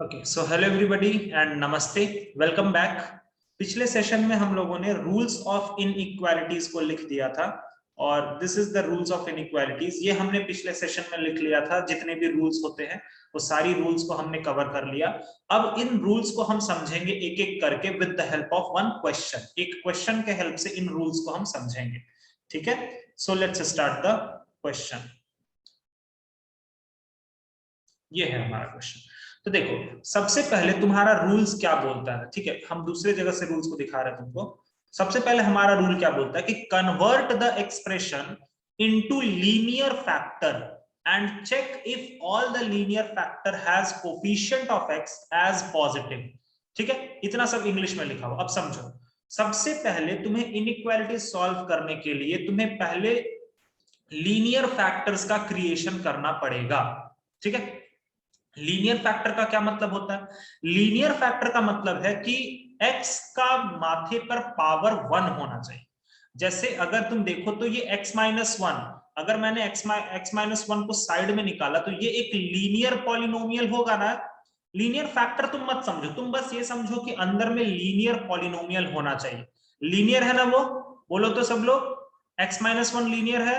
Okay, so hello everybody and नमस्ते, welcome back. पिछले session में हम लोगों ने रूल्स ऑफ इनइक्वालिटीज को लिख दिया था और this is the rules of inequalities. ये हमने पिछले सेशन में लिख लिया था। जितने भी रूल्स होते हैं वो सारी रूल्स को हमने कवर कर लिया। अब इन रूल्स को हम समझेंगे एक एक करके with the help of one question. एक क्वेश्चन के हेल्प से इन रूल्स को हम समझेंगे। ठीक है, so let's start the question. ये है हमारा क्वेश्चन। तो देखो, सबसे पहले तुम्हारा रूल्स क्या बोलता है। ठीक है, हम दूसरे जगह से रूल्स को दिखा रहे हैं तुमको। सबसे पहले हमारा रूल क्या बोलता है कि convert the expression into linear factor and check if all the linear factor has coefficient of x as positive. ठीक है, इतना सब इंग्लिश में लिखा हुआ। अब समझो, सबसे पहले तुम्हें इनइक्वालिटी सॉल्व करने के लिए तुम्हें पहले लीनियर फैक्टर्स का क्रिएशन करना पड़ेगा। ठीक है, लीनियर फैक्टर का क्या मतलब होता है? लीनियर फैक्टर का मतलब है कि x का माथे पर पावर 1 होना चाहिए। जैसे अगर तुम देखो तो ये x-1, अगर मैंने x-1 को साइड में निकाला तो ये एक लीनियर पॉलिनोमियल होगा ना। लीनियर फैक्टर तुम मत समझो, तुम बस ये समझो कि अंदर में लीनियर पॉलिनोमियल होना चाहिए। लीनियर है ना वो? बोलो तो सब लोग, x-1 लीनियर है?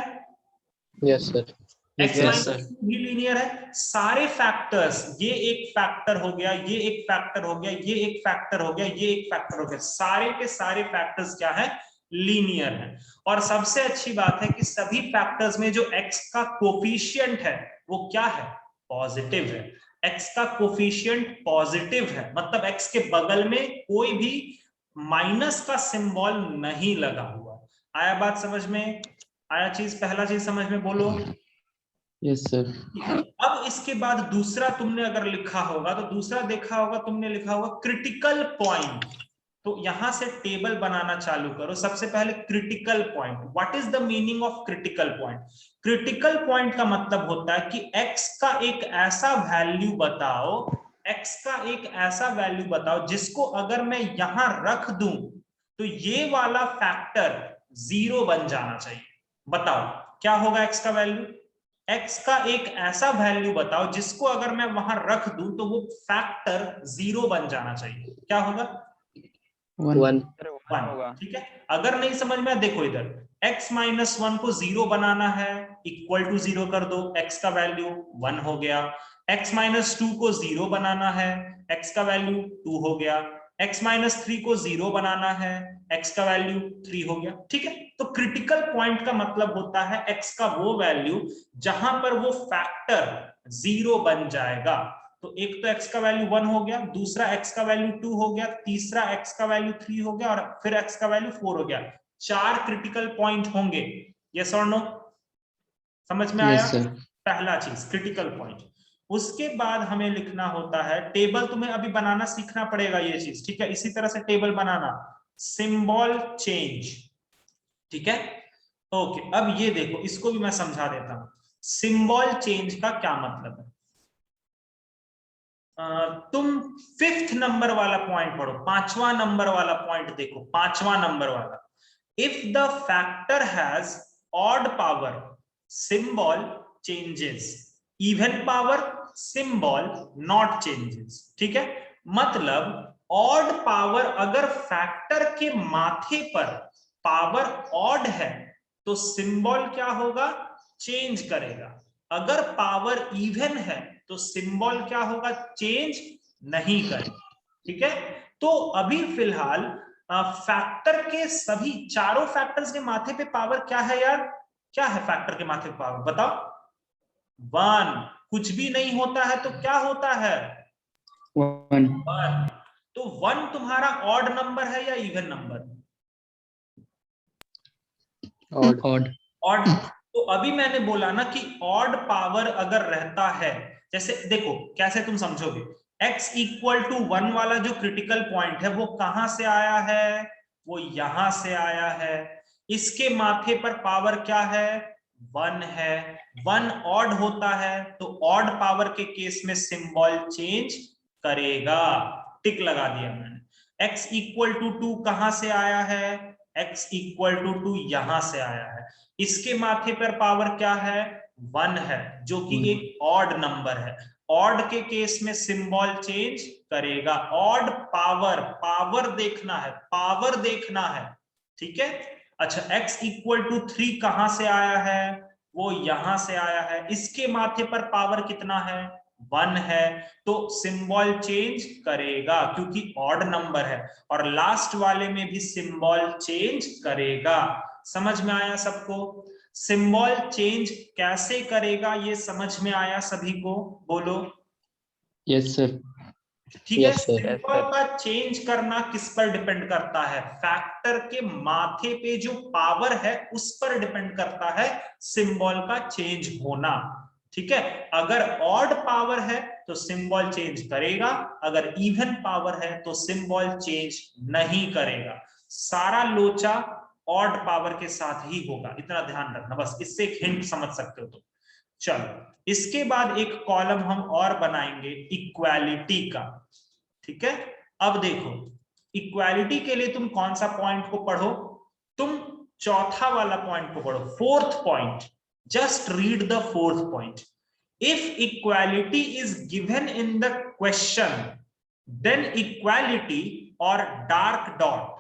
Yes sir. x-2 भी लीनियर है। सारे फैक्टर्स, ये एक फैक्टर हो गया, ये एक फैक्टर हो गया, ये एक फैक्टर हो गया, ये एक फैक्टर हो गया, सारे के सारे फैक्टर्स क्या है? लीनियर है। और सबसे अच्छी बात है कि सभी फैक्टर्स में जो x का कोफिशिएंट है वो क्या है? पॉजिटिव है। x का कोफिशिएंट पॉजिटिव है, मतलब x के बगल में कोई भी माइनस का सिंबल नहीं लगा हुआ। आया बात समझ में? आया चीज, पहला चीज समझ में? बोलो यस सर। अब इसके बाद दूसरा तुमने अगर लिखा होगा तो दूसरा देखा होगा, तुमने लिखा होगा क्रिटिकल पॉइंट। तो यहां से टेबल बनाना चालू करो। सबसे पहले critical point, what is the meaning of critical point? Critical point का मतलब होता है कि x का एक ऐसा वैल्यू बताओ, x का एक ऐसा वैल्यू बताओ जिसको अगर मैं यहां रख दूं तो ये वाला फैक्टर 0 बन जाना चाहिए। बताओ क्या होगा x का वैल्यू? x का एक ऐसा वैल्यू बताओ जिसको अगर मैं वहां रख दूं तो वो फैक्टर 0 बन जाना चाहिए। क्या होगा? 1 होगा। ठीक है, अगर नहीं समझ में, देखो इधर x-1 को 0 बनाना है, इक्वल टू 0 कर दो, x का वैल्यू 1 हो गया। x-2 को 0 बनाना है, x का वैल्यू 2 हो गया। x-3 को 0 बनाना है, x का वैल्यू 3 हो गया। ठीक है, तो क्रिटिकल पॉइंट का मतलब होता है x का वो वैल्यू जहां पर वो फैक्टर 0 बन जाएगा। तो एक तो x का वैल्यू 1 हो गया, दूसरा x का वैल्यू 2 हो गया, तीसरा x का वैल्यू 3 हो गया और फिर x का वैल्यू 4 हो गया। 4 क्रिटिकल पॉइंट होंगे। यस और नो? समझ में आया? पहला चीज क्रिटिकल पॉइंट। उसके बाद हमें लिखना होता है टेबल। तुम्हें अभी बनाना सीखना पड़ेगा ये चीज। ठीक है, इसी तरह से टेबल बनाना, सिंबल चेंज। ठीक है, ओके। अब ये देखो, इसको भी मैं समझा देता हूं। सिंबल चेंज का क्या मतलब है? तुम 5th नंबर वाला पॉइंट पढ़ो, 5वां नंबर वाला पॉइंट देखो, 5वां नंबर वाला। If the factor has odd power, symbol changes, even power, symbol not changes. ठीक है, मतलब ऑड पावर, अगर फैक्टर के माथे पर पावर ऑड है तो सिंबल क्या होगा? चेंज करेगा। अगर पावर इवन है तो सिंबल क्या होगा? चेंज नहीं करेगा। ठीक है, तो अभी फिलहाल फैक्टर के सभी चारों फैक्टर्स के माथे पे पावर क्या है यार? क्या है फैक्टर के माथे पे पावर? बताओ। 1। कुछ भी नहीं होता है तो क्या होता है? 1। 1। तो 1 तुम्हारा ऑड नंबर है या इवन नंबर? ऑड। ऑड। तो अभी मैंने बोला ना कि ऑड पावर अगर रहता है, जैसे देखो कैसे तुम समझोगे। x इक्वल टू 1 वाला जो क्रिटिकल पॉइंट है वो कहां से आया है? वो यहां से आया है। इसके माथे पर पावर क्या है? 1 है। 1 ऑड होता है तो ऑड पावर के केस में सिंबल चेंज करेगा। टिक लगा दिया मैंने। x इक्वल टू 2 कहां से आया है? x इक्वल टू 2 यहां से आया है। इसके माथे पर पावर क्या है? 1 है, जो कि एक ऑड नंबर है। ऑड के केस में सिंबल चेंज करेगा। ऑड पावर, पावर देखना है, पावर देखना है, ठीक है। अच्छा, x इक्वल टू 3 कहां से आया है? वो यहां से आया है। इसके माथे पर पावर कितना है? 1 है, तो सिंबल चेंज करेगा क्योंकि ऑड नंबर है। और लास्ट वाले में भी सिंबल चेंज करेगा। समझ में आया सबको? सिंबल चेंज कैसे करेगा ये समझ में आया सभी को? बोलो। Yes sir. ठीक है। सिंबल का चेंज करना किस पर डिपेंड करता है? फैक्टर के माथे पे जो पावर है उस पर डिपेंड करता है सिंबल का चेंज होना, ठीक है। अगर ऑड पावर है तो सिंबल चेंज करेगा, अगर इवन पावर है तो सिंबल चेंज नहीं करेगा। सारा लोचा ऑड पावर के साथ ही होगा, इतना ध्यान रखना। बस इससे एक हिंट समझ सकते हो तुम। चलो, इसके बाद एक कॉलम हम और बनाएंगे इक्वालिटी का, ठीक है। अब देखो, इक्वालिटी के लिए तुम कौन सा पॉइंट को पढ़ो? तुम चौथा वाला पॉइंट को पढ़ो, fourth point. Just read the fourth point. If equality is given in the question, then equality और dark dot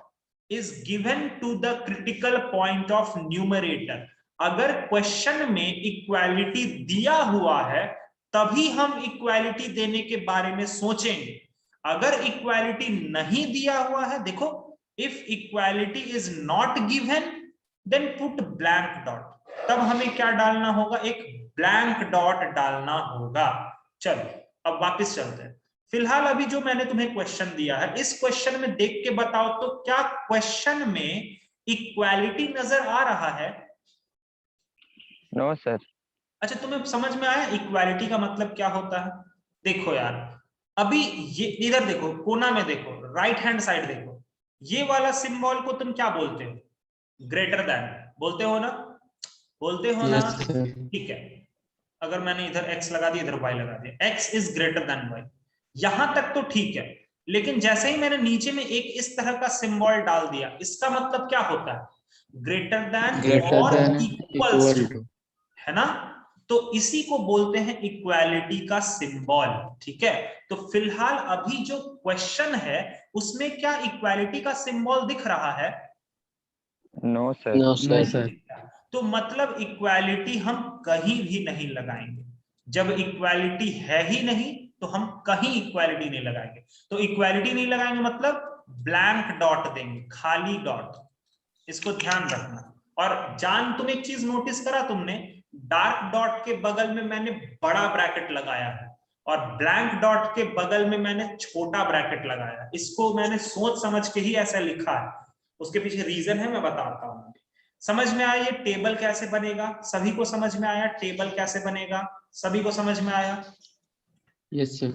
is given to the critical point of numerator। अगर क्वेश्चन में इक्वालिटी दिया हुआ है तभी हम इक्वालिटी देने के बारे में सोचेंगे। अगर इक्वालिटी नहीं दिया हुआ है, देखो, if equality is not given then put blank dot. तब हमें क्या डालना होगा? एक ब्लैंक डॉट डालना होगा। चलो, अब वापस चलते हैं। फिलहाल अभी जो मैंने तुम्हें क्वेश्चन दिया है, इस क्वेश्चन में देख के बताओ तो क्या क्वेश्चन में इक्वालिटी नजर आ रहा है? No sir. अच्छा, तुम्हें समझ में आया इक्वालिटी का मतलब क्या होता है? देखो यार, अभी ये इधर देखो, कोना में देखो, राइट हैंड साइड देखो, ये वाला सिंबल को तुम क्या बोलते हो? ग्रेटर देन बोलते हो ना? बोलते हो ना? ठीक है। अगर मैंने इधर x लगा दिया, इधर y लगा दिया, x is greater than y, यहां तक तो ठीक है। लेकिन जैसे ही मैंने नीचे में एक इस तरह का सिंबल डाल दिया, इसका मतलब क्या होता है? ग्रेटर देन और इक्वल्स टू, है ना? तो इसी को बोलते हैं इक्वालिटी का सिंबल, ठीक है। तो फिलहाल अभी जो क्वेश्चन है उसमें क्या इक्वालिटी का सिंबल दिख रहा है? No sir. No sir. तो मतलब इक्वालिटी हम कहीं भी नहीं लगाएंगे। जब इक्वालिटी है ही नहीं तो हम कहीं इक्वालिटी नहीं लगाएंगे। तो इक्वालिटी नहीं लगाएंगे मतलब ब्लैंक डॉट देंगे, खाली डॉट। इसको ध्यान रखना। और जान, तुम एक चीज नोटिस करा तुमने? डार्क डॉट के बगल में मैंने बड़ा ब्रैकेट लगाया है और ब्लैंक डॉट के बगल में मैंने छोटा ब्रैकेट लगाया है। इसको मैंने सोच समझ के ही ऐसा लिखा है। उसके पीछे रीजन है, मैं बताता हूं। समझ में आया ये टेबल कैसे बनेगा? सभी को समझ में आया टेबल कैसे बनेगा? सभी को समझ में आया? Yes sir.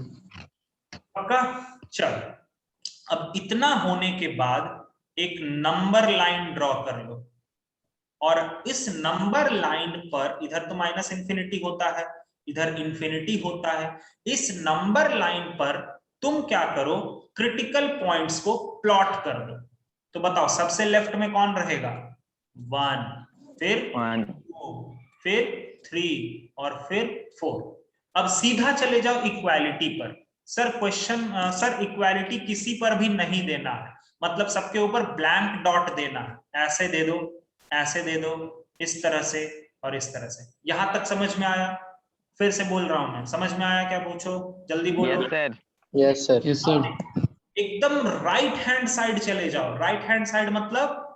पक्का? चल, अब इतना होने के बाद एक नंबर लाइन ड्रॉ कर लो और इस नंबर लाइन पर, इधर तो माइनस इंफिनिटी होता है, इधर इंफिनिटी होता है, इस नंबर लाइन पर तुम क्या करो? क्रिटिकल पॉइंट्स को प्लॉट कर दो। तो बताओ, सबसे लेफ्ट में कौन रहेगा? 1, फिर 2, फिर 3 और फिर 4। अब सीधा चले जाओ इक्वालिटी पर। सर क्वेश्चन, सर इक्वालिटी किसी पर भी नहीं देना है, मतलब सबके ऊपर ब्लैंक डॉट देना है। ऐसे दे दो, ऐसे दे दो, इस तरह से और इस तरह से। यहां तक समझ में आया? फिर से बोल रहा हूं मैं, समझ में आया क्या? पूछो, जल्दी बोलो। Yes sir. Yes sir. एकदम राइट हैंड साइड चले जाओ। राइट हैंड साइड मतलब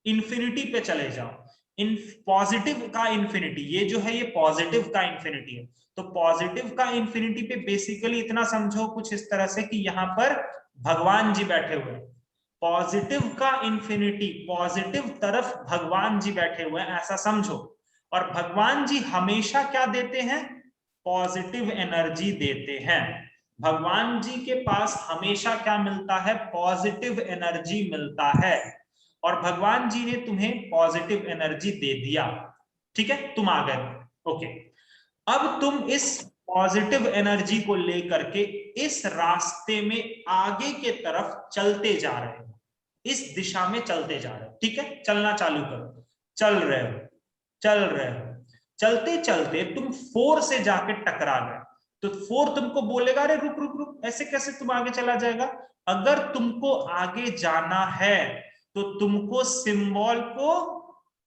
इंफिनिटी पे चले जाओ। इन पॉजिटिव का इंफिनिटी, ये जो है ये पॉजिटिव का इंफिनिटी है। तो पॉजिटिव का इंफिनिटी पे बेसिकली इतना समझो कुछ इस तरह से कि यहां पर भगवान जी बैठे हुए हैं। पॉजिटिव का इंफिनिटी, पॉजिटिव तरफ भगवान जी बैठे हुए हैं, ऐसा समझो। और भगवान जी हमेशा क्या देते हैं? पॉजिटिव एनर्जी देते हैं। भगवान जी के पास हमेशा क्या मिलता है? पॉजिटिव एनर्जी मिलता है। और भगवान जी ने तुम्हें पॉजिटिव एनर्जी दे दिया, ठीक है, तुम आ गए। ओके, अब तुम इस पॉजिटिव एनर्जी को लेकर के इस रास्ते में आगे के तरफ चलते जा रहे हो, इस दिशा में चलते जा रहे हो, ठीक है। चलना चालू करो। चल रहे हो, चल रहे हो, चलते चलते तुम 4 से जाके टकरा गए, तो 4 तुमको बोलेगा अरे रुक रुक रुक, ऐसे कैसे तुम आगे चला जाएगा। अगर तुमको आगे जाना है तो तुमको सिंबल को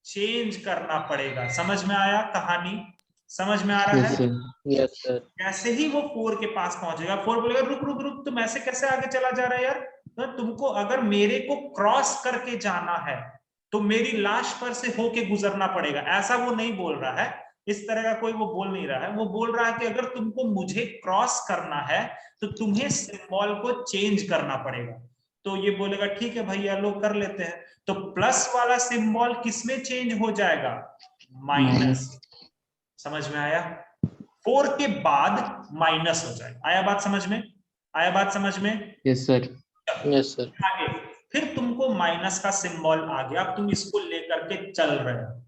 चेंज करना पड़ेगा। समझ में आया कहानी? समझ में आ रहा Yes, है? sir. Yes, sir. जैसे ही वो 4 के पास पहुंचेगा, 4 बोलेगा रुक रुक रुक, तुम ऐसे कैसे आगे चला जा रहा है यार, तो तुमको अगर मेरे को क्रॉस करके जाना है तो मेरी लाश पर से होके गुजरना पड़ेगा। ऐसा वो नहीं बोल रहा है, इस तरह का कोई वो बोल नहीं रहा है। वो बोल रहा है कि अगर तुमको मुझे क्रॉस करना है तो तुम्हें सिंबल को चेंज करना पड़ेगा। तो ये बोलेगा ठीक है भैया लो कर लेते हैं। तो प्लस वाला सिंबल किसमें चेंज हो जाएगा? माइनस। समझ में आया? 4 के बाद माइनस हो जाए। आया बात समझ में? आया बात समझ में? Yes, sir. Yes, sir. आगे फिर तुमको माइनस का सिंबल आ गया, अब तुम इसको लेकर के चल रहे हो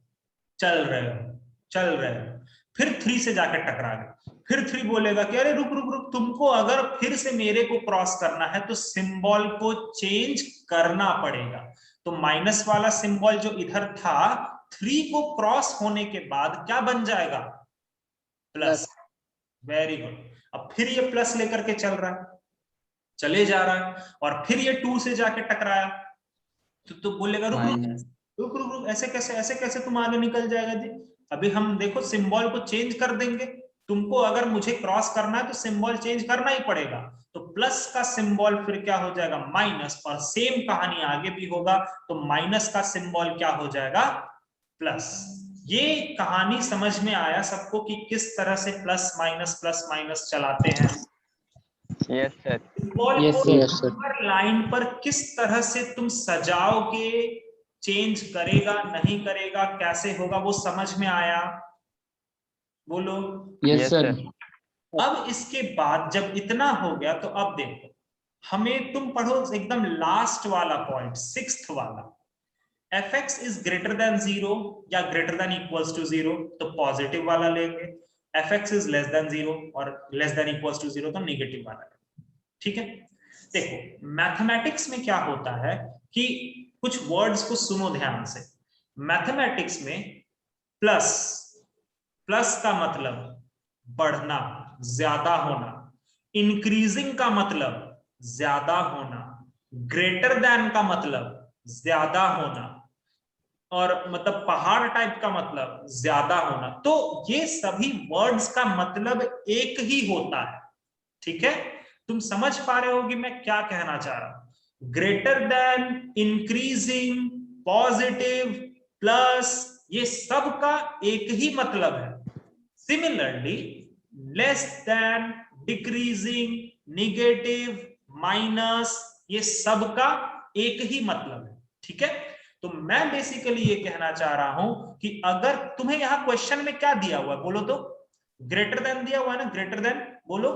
चल रहे हो चल रहे हो, फिर 3 से जाकर टकरा गए। फिर 3 बोलेगा कि अरे रुक रुक रुक, तुमको अगर फिर से मेरे को क्रॉस करना है तो सिंबल को चेंज करना पड़ेगा। तो माइनस वाला सिंबल जो इधर था 3 को क्रॉस होने के बाद क्या बन जाएगा? प्लस। Very good. अब फिर ये प्लस लेकर के चल रहा है, चले जा रहा है, और फिर ये 2 से जाके टकराया तो बोलेगा रुक रुक रुक रुक रुक, ऐसे कैसे तुम आगे निकल जाएगा जी। अभी हम देखो सिंबल को चेंज कर देंगे, तुमको अगर मुझे क्रॉस करना है तो सिंबल चेंज करना ही पड़ेगा। तो प्लस का सिंबल फिर क्या हो जाएगा? माइनस। और सेम कहानी आगे भी होगा, तो माइनस का सिंबल क्या हो जाएगा? प्लस। ये कहानी समझ में आया सबको कि किस तरह से प्लस माइनस चलाते हैं? Yes, sir. सिंबल Yes, को sir. Yes, sir. Number line पर किस तरह से तुम सजाओगे, चेंज करेगा नहीं करेगा, कैसे होगा, वो समझ में आया? बोलो। Yes, Yes, sir. sir. अब इसके बाद जब इतना हो गया तो अब देखो, हमें तुम पढ़ो एकदम लास्ट वाला पॉइंट, 6th वाला। fx इज ग्रेटर देन 0 या ग्रेटर देन इक्वल्स टू 0 तो पॉजिटिव वाला लेंगे, fx इज लेस देन 0 और लेस देन इक्वल्स टू 0 तो नेगेटिव वाला लेंगे। ठीक है? देखो मैथमेटिक्स में क्या होता है कि कुछ वर्ड्स को सुनो ध्यान से। मैथमेटिक्स में प्लस का मतलब बढ़ना, ज्यादा होना। इंक्रीजिंग का मतलब ज्यादा होना। ग्रेटर देन का मतलब ज्यादा होना। और मतलब पहाड़ टाइप का मतलब ज्यादा होना। तो ये सभी वर्ड्स का मतलब एक ही होता है। ठीक है? तुम समझ पा रहे हो कि मैं क्या कहना चाह रहा हूं? Greater than, increasing, positive, plus, ये सब का एक ही मतलब है। Similarly less than, decreasing, negative, minus, ये सब का एक ही मतलब है। ठीक है? तो मैं बेसिकली ये कहना चाह रहा हूं कि अगर तुम्हें यहां क्वेश्चन में क्या दिया हुआ है बोलो तो? ग्रेटर देन दिया हुआ है ना? ग्रेटर देन बोलो।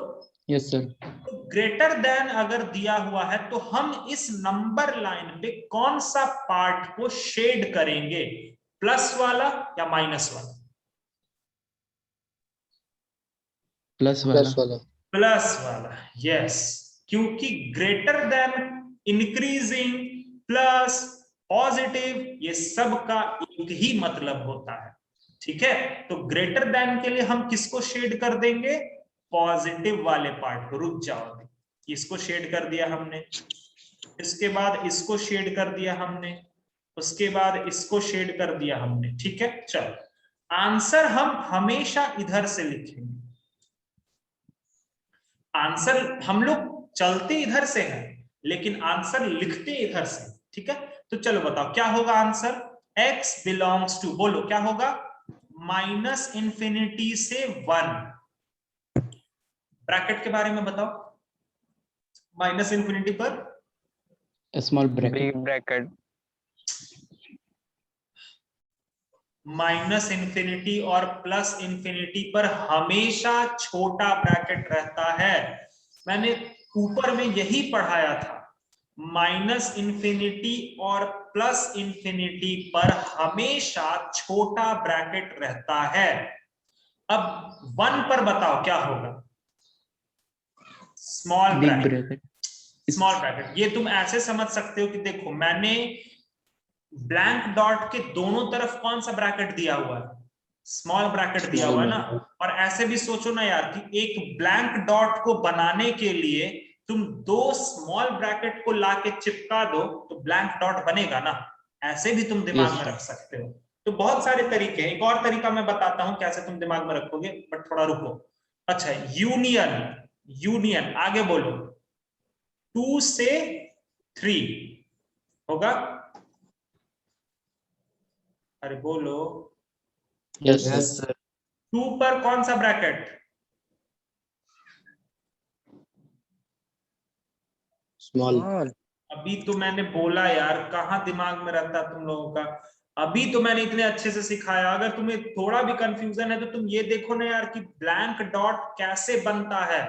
Yes, sir. तो ग्रेटर देन अगर दिया हुआ है तो हम इस नंबर लाइन पे कौन सा पार्ट को शेड करेंगे? प्लस वाला या माइनस वाला? Plus Plus वाला. वाला. प्लस वाला। यस, क्योंकि greater than, increasing, plus, positive, ये सब का एक ही मतलब होता है। ठीक है? तो ग्रेटर देन के लिए हम किसको शेड कर देंगे? पॉजिटिव वाले पार्ट को। रुक जाओ, इसको शेड कर दिया हमने, इसके बाद इसको शेड कर दिया हमने, उसके बाद इसको शेड कर दिया हमने। ठीक है? चलो आंसर हम हमेशा इधर से लिखेंगे। आंसर हम लोग चलते इधर से हैं लेकिन आंसर लिखते इधर से। ठीक है? तो चलो बताओ क्या होगा आंसर? x बिलोंग्स टू, बोलो क्या होगा? -∞ से 1। ब्रैकेट के बारे में बताओ। -∞ पर A small bracket. Big bracket. -∞ और +∞ पर हमेशा छोटा ब्रैकेट रहता है। मैंने ऊपर में यही पढ़ाया था, -∞ और +∞ पर हमेशा छोटा ब्रैकेट रहता है। अब 1 पर बताओ क्या होगा? Small Big bracket. bracket. Small bracket. ये तुम ऐसे समझ सकते हो कि देखो मैंने ब्लैंक डॉट के दोनों तरफ कौन सा ब्रैकेट दिया हुआ है? स्मॉल ब्रैकेट दिया हुआ है ना। और ऐसे भी सोचो ना यार कि एक ब्लैंक डॉट को बनाने के लिए तुम दो स्मॉल ब्रैकेट को लाके चिपका दो तो ब्लैंक डॉट बनेगा ना, ऐसे भी तुम दिमाग में रख सकते हो। तो बहुत सारे तरीके हैं। एक और तरीका मैं बताता हूं कैसे तुम दिमाग में रखोगे, बट थोड़ा रुको। अच्छा, यूनियन, यूनियन आगे बोलो, 2 से 3 होगा। अरे बोलो। Yes sir. 2 पर कौन सा ब्रैकेट? स्मॉल। अभी तो मैंने बोला यार, कहाँ दिमाग में रहता तुम लोगों का। अभी तो मैंने इतने अच्छे से सिखाया, अगर तुम्हें थोड़ा भी कंफ्यूजन है तो तुम ये देखो ना यार कि ब्लैंक डॉट कैसे बनता है।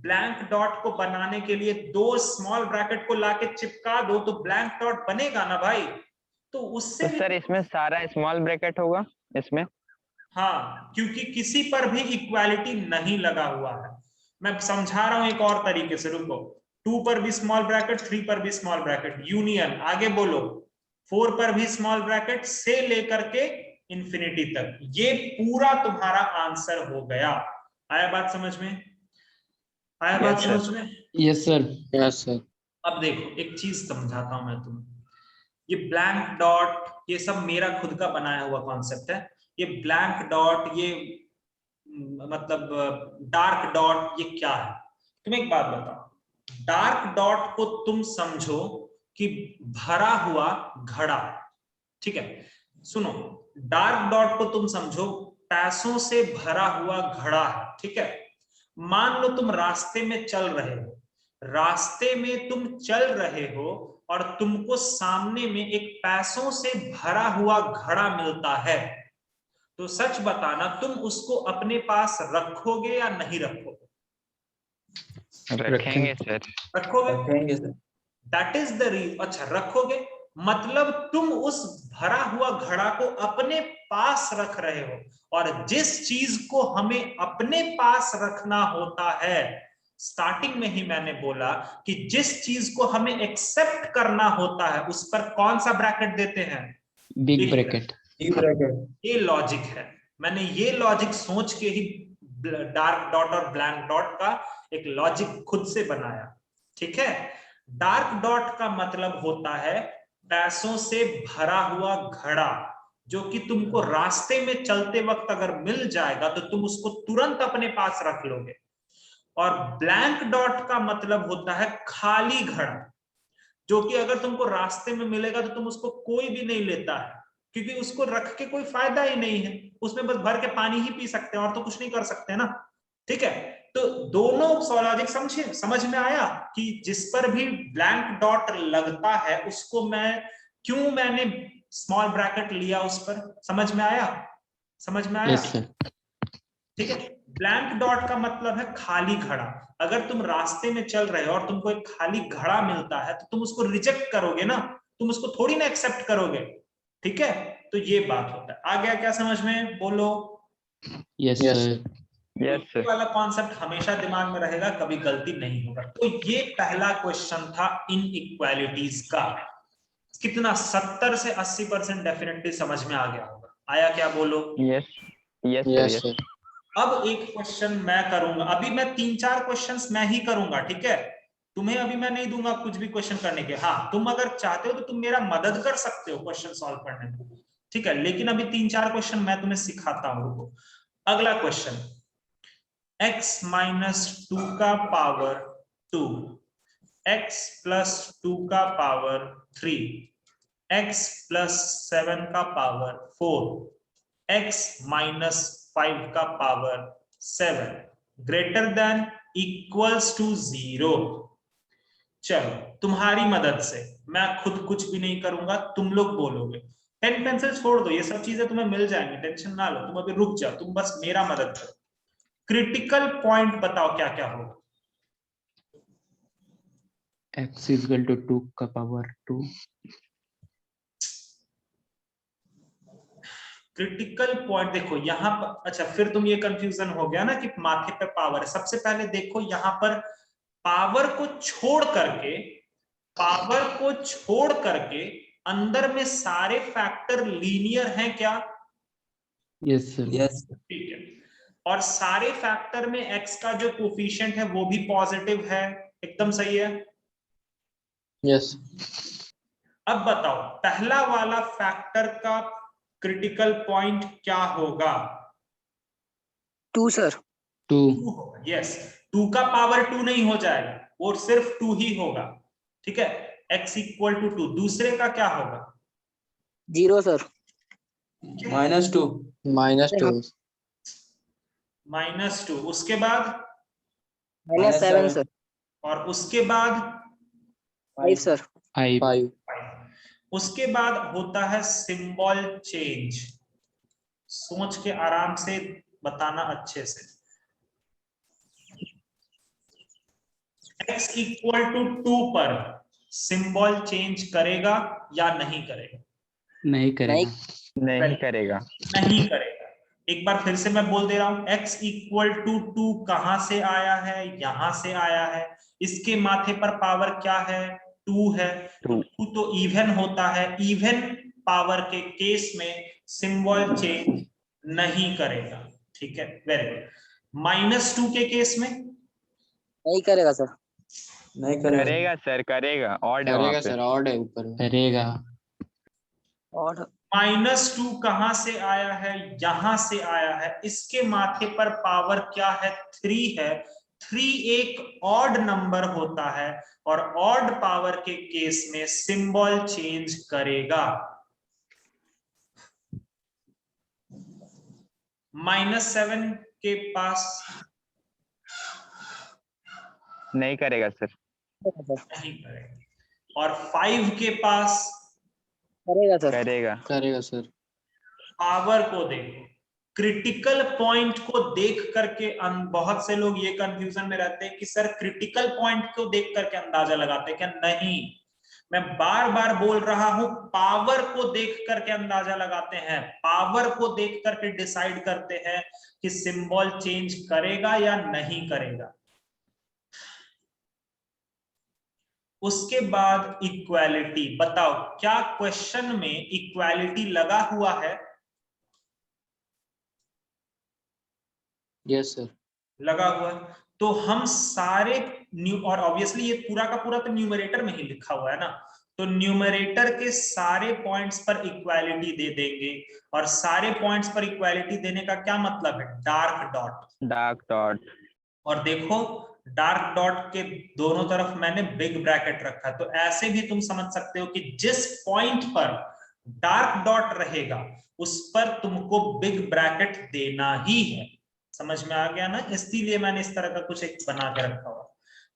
ब्लैंक डॉट को बनाने के लिए दो स्मॉल ब्रैकेट को लाके चिपका दो तो ब्लैंक डॉट बनेगा ना भाई। तो उससे तो सर इसमें सारा स्मॉल ब्रैकेट होगा इसमें? हाँ, क्योंकि किसी पर भी इक्वालिटी नहीं लगा हुआ है। मैं समझा रहा हूं एक और तरीके से, रुको। 2 पर भी स्मॉल ब्रैकेट, 3 पर भी स्मॉल ब्रैकेट, यूनियन आगे बोलो, 4 पर भी स्मॉल ब्रैकेट से लेकर के इंफिनिटी तक। ये पूरा तुम्हारा आंसर हो गया। आया बात समझ में? आया बात समझ में? Yes sir. Yes sir. अब देखो एक चीज समझाता हूं मैं तुम्हें। ये ब्लैंक डॉट ये सब मेरा खुद का बनाया हुआ कॉन्सेप्ट है। ये ब्लैंक डॉट, ये मतलब डार्क डॉट, ये क्या है? तुम एक बात बताओ, डार्क डॉट को तुम समझो कि भरा हुआ घड़ा, ठीक है? सुनो, डार्क डॉट को तुम समझो पैसों से भरा हुआ घड़ा है, ठीक है? मान लो तुम रास्ते में चल रहे हो, रास्ते में तुम चल रहे हो और तुमको सामने में एक पैसों से भरा हुआ घड़ा मिलता है, तो सच बताना तुम उसको अपने पास रखोगे या नहीं रखोगे? रखेंगे सर। रखोगे? That is the reason. अच्छा, रखोगे मतलब तुम उस भरा हुआ घड़ा को अपने पास रख रहे हो। और जिस चीज को हमें अपने पास रखना होता है, स्टार्टिंग में ही मैंने बोला कि जिस चीज को हमें एक्सेप्ट करना होता है उस पर कौन सा ब्रैकेट देते हैं? Big bracket. ये लॉजिक है। मैंने ये लॉजिक सोच के ही डार्क डॉट और ब्लैंक डॉट का एक लॉजिक खुद से बनाया, ठीक है? डार्क डॉट का मतलब होता है पैसों से भरा हुआ घड़ा, जो कि तुमको रास्ते में चलते वक्त अगर मिल जाएगा तो तुम उसको तुरंत अपने पास रख लोगे। और ब्लैंक डॉट का मतलब होता है खाली घड़ा, जो कि अगर तुमको रास्ते में मिलेगा तो तुम उसको कोई भी नहीं लेता है, क्योंकि उसको रख के कोई फायदा ही नहीं है। उसमें बस भर के पानी ही पी सकते हैं और तो कुछ नहीं कर सकते ना, ठीक है? तो दोनों लॉजिक समझ में आया कि जिस पर भी ब्लैंक डॉट लगता है उसको मैंने स्मॉल ब्रैकेट लिया उस पर। समझ में आया? समझ में आया? Yes sir. ठीक है। ब्लैंक डॉट का मतलब है खाली घड़ा। अगर तुम रास्ते में चल रहे हो और तुमको एक खाली घड़ा मिलता है तो तुम उसको रिजेक्ट करोगे ना, तुम उसको थोड़ी ना एक्सेप्ट करोगे, ठीक है? तो ये बात होता है। आ गया क्या समझ में? बोलो। Yes sir. यस ये सर। वाला कॉन्सेप्ट हमेशा दिमाग में रहेगा, कभी गलती नहीं होगा। तो ये पहला क्वेश्चन था इनइक्वालिटीज का। कितना 70 से 80% डेफिनेटली समझ में आ गया होगा। आया क्या? बोलो। Yes yes sir. Yes yes sir. अब एक क्वेश्चन मैं करूंगा, अभी मैं 3-4 क्वेश्चंस मैं ही करूंगा, ठीक है? तुम्हें अभी मैं नहीं दूंगा कुछ भी क्वेश्चन करने के। हाँ, तुम अगर चाहते हो तो तुम मेरा मदद कर सकते हो क्वेश्चन सॉल्व करने में, ठीक है? लेकिन अभी 3-4 क्वेश्चन मैं तुम्हें सिखाता हूं। अगला क्वेश्चन, x - 2 का पावर 2, x + 2 का पावर 3, x + 7 का पावर 4, x - 5 का power 7 greater than equals to 0। चलो, तुम्हारी मदद से, मैं खुद कुछ भी नहीं करूंगा, तुम लोग बोलोगे। पेन पेंसिल छोड़ दो, ये सब चीजें तुम्हें मिल जाएंगी, टेंशन ना लो। तुम अभी रुक जाओ, तुम बस मेरा मदद करो। क्रिटिकल पॉइंट बताओ क्या क्या होगा? x = 2 का पावर 2। क्रिटिकल पॉइंट देखो यहाँ पर। अच्छा, फिर तुम ये कंफ्यूजन हो गया ना कि माथे पे पावर है। सबसे पहले देखो यहाँ पर पावर को छोड़ करके अंदर में सारे फैक्टर लीनियर हैं क्या? Yes sir. यस ठीक है, और सारे फैक्टर में x का जो कोफिशिएंट है वो भी पॉजिटिव है, एकदम सही है। यस। अब बताओ पहला वाला फैक्टर का क्रिटिकल पॉइंट क्या होगा? 2 सर। 2। 2 होगा। यस, 2 का पावर 2 नहीं हो जाएगा, वो सिर्फ 2 ही होगा। ठीक है, x इक्वल टू 2। दूसरे का क्या होगा? 0 सर। -2 -2। -2। उसके बाद -7 सर। और उसके बाद 5 सर। 5। 5। उसके बाद होता है सिंबल चेंज। सोच के आराम से बताना अच्छे से। x इक्वल टू 2 पर सिंबल चेंज करेगा या नहीं करेगा? नहीं करेगा। नहीं करेगा। नहीं करेगा। एक बार फिर से मैं बोल दे रहा हूं, x इक्वल टू 2 कहां से आया है? यहां से आया है। इसके माथे पर पावर क्या है? 2 है। तो 2 तो इवन होता है। इवन पावर के केस में सिंबल चेंज नहीं करेगा। ठीक है, वेरी गुड। -2 के केस में नहीं करेगा सर। नहीं करेगा करेगा सर, करेगा। ऑड है वहां करेगा पे। सर, ऑड है ऊपर में। करेगा। और -2 कहां से आया है? यहां से आया है। इसके माथे पर पावर क्या है? 3 है। 3 एक ऑड नंबर होता है और ऑड पावर के केस में सिंबल चेंज करेगा। -7 के पास नहीं करेगा सर। नहीं करेगा। और 5 के पास करेगा सर। करेगा। करेगा सर। पावर को देखो, क्रिटिकल पॉइंट को देख करके बहुत से लोग ये कंफ्यूजन में रहते हैं कि सर क्रिटिकल पॉइंट को देख करके अंदाजा लगाते हैं क्या? नहीं, मैं बार बार बोल रहा हूं, पावर को देख करके अंदाजा लगाते हैं। पावर को देख करके डिसाइड करते हैं कि सिंबल चेंज करेगा या नहीं करेगा। उसके बाद इक्वालिटी। बताओ क्या क्वेश्चन में इक्वालिटी लगा हुआ है? Yes sir. लगा हुआ है। तो हम सारे और ऑब्वियसली ये पूरा का पूरा तो न्यूमरेटर में ही लिखा हुआ है ना, तो न्यूमरेटर के सारे पॉइंट्स पर इक्वालिटी दे देंगे। और सारे पॉइंट्स पर इक्वालिटी देने का क्या मतलब है? Dark dot. Dark dot. और देखो डार्क डॉट के दोनों तरफ मैंने बिग ब्रैकेट रखा, तो ऐसे भी तुम समझ सकते हो कि जिस पॉइंट पर डार्क डॉट रहेगा उस पर तुमको बिग ब्रैकेट देना ही है। समझ में आ गया ना? इसलिए मैंने इस तरह का कुछ एक बना के रखा हुआ।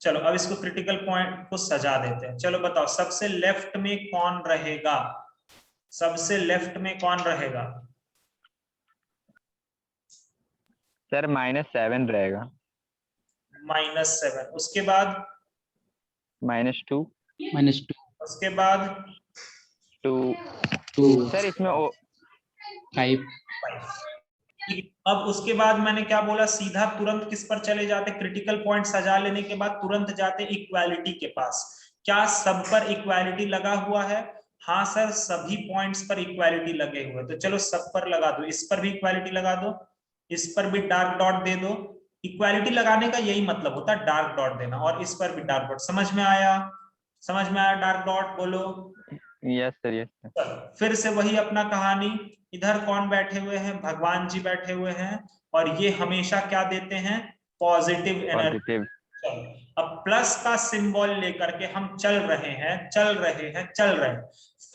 चलो अब इसको क्रिटिकल पॉइंट को सजा देते हैं। चलो बताओ सबसे लेफ्ट में कौन रहेगा? सबसे लेफ्ट में कौन रहेगा? सर -7 रहेगा। -7। उसके बाद -2। -2। उसके बाद 2 सर इसमें 5। अब उसके बाद मैंने क्या बोला? सीधा तुरंत किस पर चले जाते? क्रिटिकल पॉइंट सजा लेने के बाद तुरंत जाते इक्वालिटी के पास। क्या सब पर इक्वालिटी लगा हुआ है? हाँ सर, सभी पॉइंट्स पर इक्वालिटी लगे हुए। तो चलो सब पर लगा दो। इस पर भी इक्वालिटी लगा दो, इस पर भी डार्क डॉट दे दो। इक्वालिटी लगाने का यही मतलब होता है, डार्क डॉट देना। और इस पर भी डार्क डॉट। समझ में आया? समझ में आया? डार्क डॉट बोलो। Yes sir, yes sir. चलो फिर से वही अपना कहानी। इधर कौन बैठे हुए हैं? भगवान जी बैठे हुए हैं, और ये हमेशा क्या देते हैं? Positive energy. पॉजिटिव। अब प्लस का सिंबल लेकर के हम चल रहे हैं, चल रहे हैं, चल रहे हैं।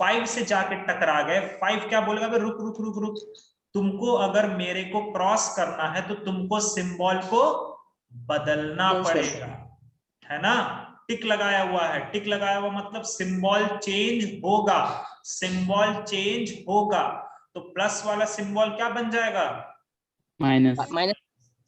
5 से जाके टकरा गए। 5 क्या बोलेगा? रुक रुक रुक रुक, तुमको अगर मेरे को क्रॉस करना है तो तुमको सिंबल को बदलना पड़ेगा, है ना? टिक लगाया हुआ है। टिक लगाया हुआ मतलब सिंबल चेंज होगा। सिंबल चेंज होगा तो प्लस वाला सिंबल क्या बन जाएगा? माइनस।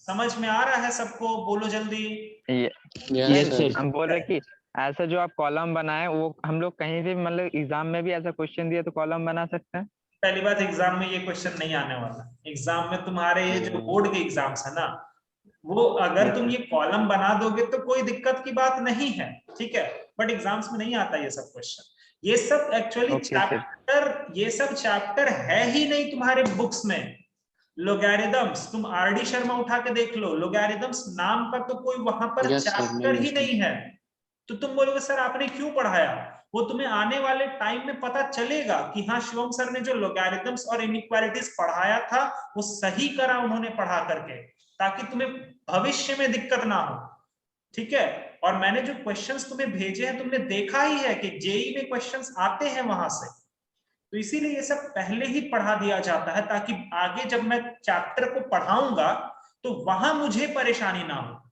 समझ में आ रहा है सबको? बोलो जल्दी। Yes sir. हम बोल रहे कि ऐसा जो आप कॉलम बनाए वो हम लोग कहीं भी मतलब एग्जाम में भी ऐसा क्वेश्चन दिया तो कॉलम बना सकते हैं। पहली बात, एग्जाम में ये क्वेश्चन नहीं आने वाला। एग्जाम में तुम्हारे ये जो बोर्ड के एग्जाम्स है ना, वो अगर तुम ये कॉलम बना दोगे तो कोई दिक्कत की बात नहीं है, ठीक है। बट एग्जाम्स में नहीं आता ये सब क्वेश्चन। ये सब एक्चुअली चैप्टर, ये सब चैप्टर है ही नहीं तुम्हारे बुक्स में। लोगैरिथम्स, तुम आरडी शर्मा उठा के देख लो, लोगैरिथम्स नाम का तो कोई वहां पर Yes, sir, चैप्टर ही मैं नहीं है। तो तुम बोलोगे सर आपने क्यों पढ़ाया, वो तुम्हें आने वाले टाइम में पता चलेगा कि हाँ शिवम सर ने जो लोगैरिथम्स और इनइक्वालिटीज पढ़ाया था वो सही करा उन्होंने पढ़ा करके, ताकि तुम्हें भविष्य में दिक्कत ना हो। ठीक है, और मैंने जो क्वेश्चंस तुम्हें भेजे हैं तुमने देखा ही है कि जेई में क्वेश्चंस आते हैं वहां से, तो इसीलिए ये सब पहले ही पढ़ा दिया जाता है ताकि आगे जब मैं चैप्टर को पढ़ाऊंगा तो वहां मुझे परेशानी ना हो।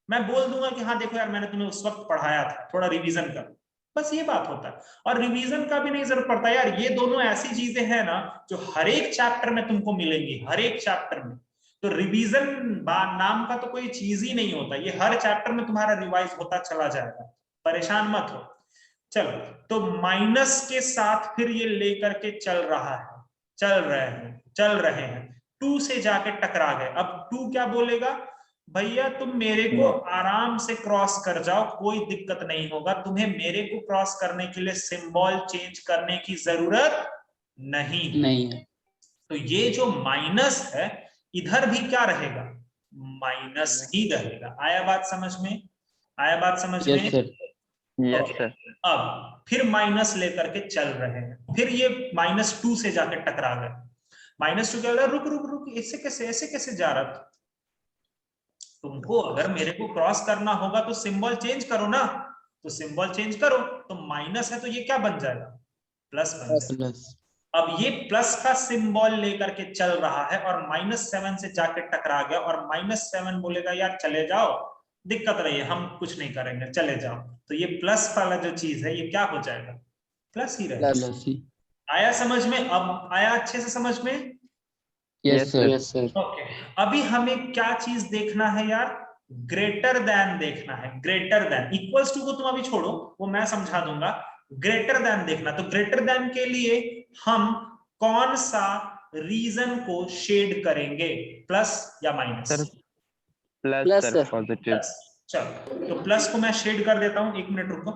मैं बोल दूंगा कि हाँ देखो यार मैंने तुम्हें उस वक्त पढ़ाया था, थोड़ा रिवीजन कर, बस ये बात होता है। और रिवीजन का भी नहीं जरूरत पड़ता यार, ये दोनों ऐसी चीजें हैं ना जो हर एक चैप्टर में तुमको मिलेंगी, हर एक चैप्टर में। तो रिवीजन नाम का तो कोई चीज ही नहीं होता, ये हर चैप्टर में तुम्हारा रिवाइज होता चला जाएगा, परेशान मत हो। चलो, तो माइनस के साथ फिर ये लेकर के चल रहे हैं, 2 से जाके टकरा गए। अब 2 क्या बोलेगा, भैया तुम मेरे को आराम से क्रॉस कर जाओ, कोई दिक्कत नहीं होगा, तुम्हें मेरे को क्रॉस करने के लिए सिंबल चेंज करने की जरूरत नहीं है। तो ये जो माइनस है इधर भी क्या रहेगा, माइनस ही रहेगा। आया बात समझ में, आया बात समझ में? Yes sir. Yes sir. अब फिर माइनस लेकर के चल रहे हैं, फिर ये -2 से जाके टकरा गए। -2 क्या, रुक रुक रुक, ऐसे कैसे जा रहा था? तुमको अगर मेरे को क्रॉस करना होगा तो सिंबल चेंज करो ना, तो सिंबल चेंज करो, तो माइनस है तो ये क्या बन जाएगा, प्लस बन जाएगा। प्लस। अब ये प्लस का सिंबल लेकर के चल रहा है और -7 से जाके टकरा गया, और -7 बोलेगा यार चले जाओ, दिक्कत नहीं है, हम कुछ नहीं करेंगे, चले जाओ। तो ये प्लस वाला जो चीज है ये क्या हो जाएगा, प्लस ही रहेगा। प्लस ही। आया समझ में? अब आया अच्छे से समझ में? Yes sir. ओके, अभी हमें क्या चीज देखना है यार, ग्रेटर देन देखना है। ग्रेटर देन, इक्वल्स टू को तुम अभी छोड़ो, वो मैं समझा दूंगा। ग्रेटर देन देखना, तो ग्रेटर देन के लिए हम कौन सा रीजन को शेड करेंगे, प्लस या माइनस? Plus sir, positive. चलो, तो प्लस को मैं शेड कर देता हूं, 1 मिनट रुको,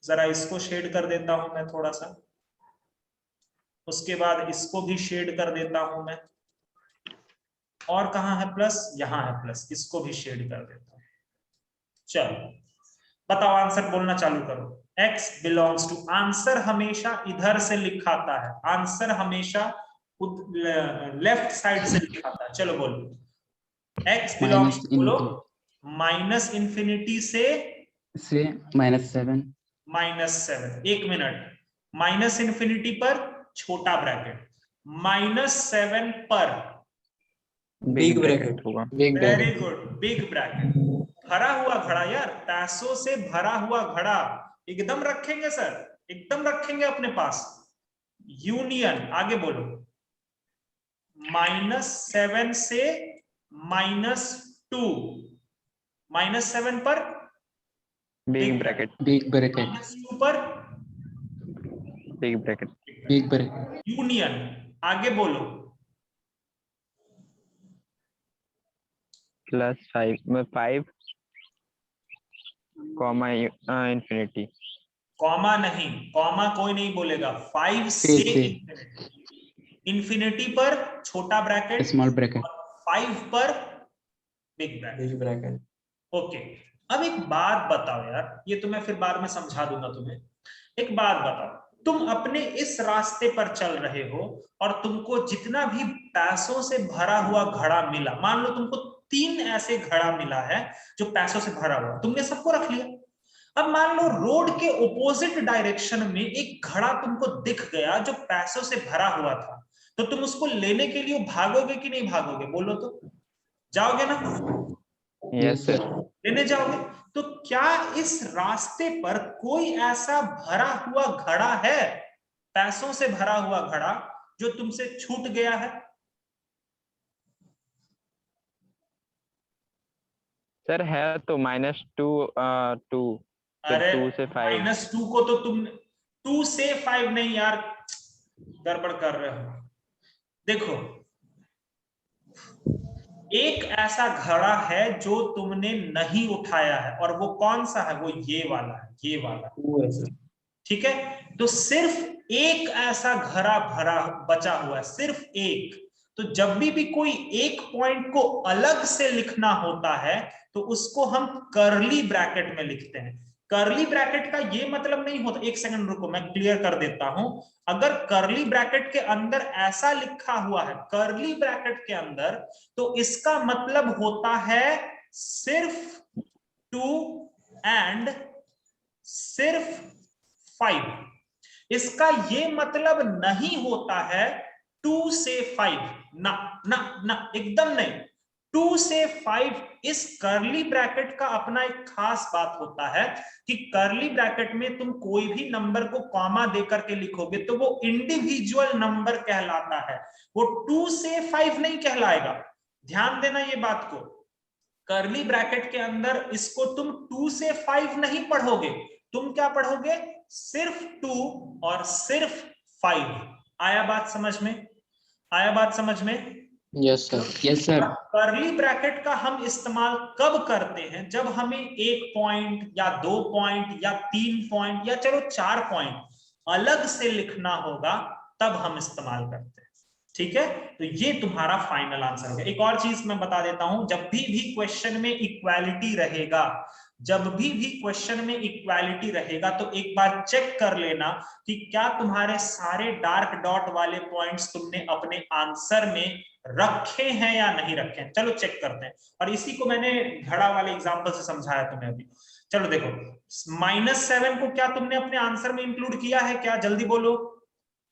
जरा इसको शेड कर देता हूं मैं थोड़ा सा, उसके बाद इसको भी शेड कर देता हूं मैं, और कहां है प्लस, यहां है प्लस, इसको भी शेड कर देता हूं। चलो बताओ, आंसर बोलना चालू करो। x बिलोंग्स टू, आंसर हमेशा इधर से लिखाता है, आंसर हमेशा लेफ्ट साइड से लिखाता है। चलो बोलो, x बिलोंग्स टू, बोलो -∞ से -7। -7। 1 मिनट, -∞ पर छोटा ब्रैकेट, -7 पर बिग ब्रैकेट होगा। Very good, big bracket. भरा हुआ घड़ा यार, पैसों से भरा हुआ घड़ा एकदम रखेंगे सर, एकदम रखेंगे अपने पास। यूनियन, आगे बोलो, -7 से -2, -7 पर बिग ब्रैकेट, बिग ब्रैकेट, -2 पर big bracket, big bracket. Union, आगे बोलो, +5 कॉमा इंफिनिटी। कॉमा नहीं, कॉमा कोई नहीं बोलेगा, 5 से इंफिनिटी पर छोटा ब्रैकेट, स्मॉल ब्रैकेट, 5 पर बिग ब्रैकेट। ओके, अब एक बात बताओ यार, ये तो मैं फिर बाद में समझा दूंगा तुम्हें। एक बात बताओ, तुम अपने इस रास्ते पर चल रहे हो और तुमको जितना भी पैसों से भरा हुआ घड़ा मिला, मान लो तुमको 3 ऐसे घड़ा मिला है जो पैसों से भरा हुआ, तुमने सबको रख लिया। अब मान लो रोड के ऑपोजिट डायरेक्शन में एक घड़ा तुमको दिख गया जो पैसों से भरा हुआ था, तो तुम उसको लेने के लिए भागोगे कि नहीं भागोगे, बोलो तो, जाओगे ना? Yes sir. लेने जाओगे। तो क्या इस रास्ते पर कोई ऐसा भरा हुआ घड़ा है, पैसों से भरा हुआ घड़ा, जो तुमसे छूट गया है? सर है तो -2 अरे 2 से 5। -2 को तो तुम 2 से 5 नहीं यार, गड़बड़ कर रहे हो। देखो, एक ऐसा घड़ा है जो तुमने नहीं उठाया है, और वो कौन सा है, वो ये वाला है, ये वाला। ठीक है, तो सिर्फ एक ऐसा घड़ा भरा बचा हुआ है, सिर्फ एक। तो जब भी कोई एक पॉइंट को अलग से लिखना होता है तो उसको हम कर्ली ब्रैकेट में लिखते हैं। कर्ली ब्रैकेट का ये मतलब नहीं होता, एक सेकंड रुको मैं क्लियर कर देता हूं। अगर कर्ली ब्रैकेट के अंदर ऐसा लिखा हुआ है कर्ली ब्रैकेट के अंदर, तो इसका मतलब होता है सिर्फ 2 एंड सिर्फ 5। इसका ये मतलब नहीं होता है 2 से 5, ना ना ना, एकदम नहीं। 2 से 5 इस कर्ली ब्रैकेट का अपना एक खास बात होता है कि कर्ली ब्रैकेट में तुम कोई भी नंबर को कॉमा देकर के लिखोगे तो वो इंडिविजुअल नंबर कहलाता है, वो 2 से 5 नहीं कहलाएगा। ध्यान देना ये बात को, कर्ली ब्रैकेट के अंदर इसको तुम 2 से 5 नहीं पढ़ोगे, तुम क्या पढ़ोगे, सिर्फ 2 और सिर्फ 5। आया बात समझ में? आया बात समझ में? Yes sir. Yes sir. Curly bracket का हम इस्तेमाल कब करते हैं, जब हमें 1 पॉइंट या 2 पॉइंट या 3 पॉइंट या चलो 4 पॉइंट अलग से लिखना होगा, तब हम इस्तेमाल करते हैं। ठीक है, तो ये तुम्हारा फाइनल आंसर होगा। एक और चीज मैं बता देता हूं, जब भी क्वेश्चन में इक्वालिटी रहेगा, जब भी क्वेश्चन में इक्वालिटी रहेगा तो एक बार चेक कर लेना कि क्या तुम्हारे सारे डार्क डॉट वाले पॉइंट्स तुमने अपने आंसर में रखे हैं या नहीं रखे हैं। चलो चेक करते हैं, और इसी को मैंने घड़ा वाले एग्जांपल से समझाया तुम्हें अभी। चलो देखो, -7 को क्या तुमने अपने आंसर में इंक्लूड किया है क्या? जल्दी बोलो,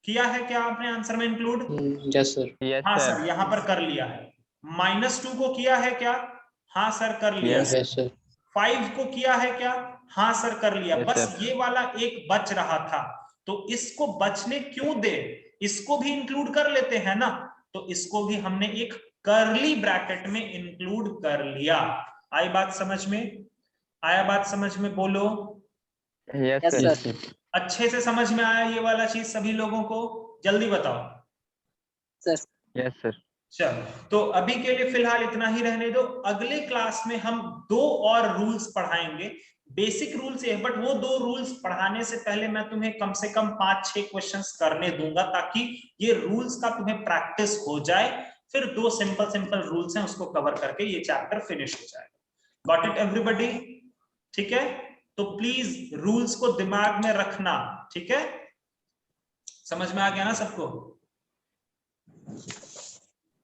किया है क्या आपने आंसर में इंक्लूड? Yes sir. हाँ सर, यहाँ पर कर लिया है। -2 को किया है क्या? हाँ सर कर लिया। Yes sir. 5 को किया है क्या? हाँ सर कर लिया। Yes, बस sir. ये वाला एक बच रहा था, तो इसको बचने क्यों दे, इसको भी इंक्लूड कर लेते हैं ना, तो इसको भी हमने एक कर्ली ब्रैकेट में इंक्लूड कर लिया। आई बात समझ में? आया बात समझ में? बोलो यस यस सर। सर। अच्छे से समझ में आया ये वाला चीज सभी लोगों को? जल्दी बताओ। Sir yes sir. चलो, तो अभी के लिए फिलहाल इतना ही रहने दो। अगले क्लास में हम 2 और रूल्स पढ़ाएंगे। बेसिक रूल्स है, बट वो 2 रूल्स पढ़ाने से पहले मैं तुम्हें कम से कम 5-6 क्वेश्चंस करने दूंगा, ताकि ये रूल्स का तुम्हें प्रैक्टिस हो जाए। फिर 2 सिंपल रूल्स हैं, उसको कवर करके ये चैप्टर फिनिश हो जाएगा। Got it everybody? ठीक है, तो प्लीज रूल्स को दिमाग में रखना। ठीक है, समझ में आ गया ना सबको?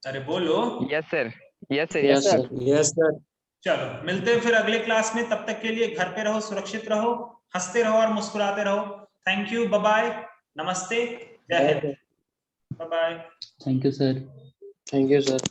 अरे बोलो। Yes sir. Yes sir. Yes sir. Yes sir. चलो मिलते हैं फिर अगले क्लास में। तब तक के लिए घर पे रहो, सुरक्षित रहो, हंसते रहो और मुस्कुराते रहो। थैंक यू, बाय बाय, नमस्ते, जय Hind, bye bye. Thank you sir. Thank you sir.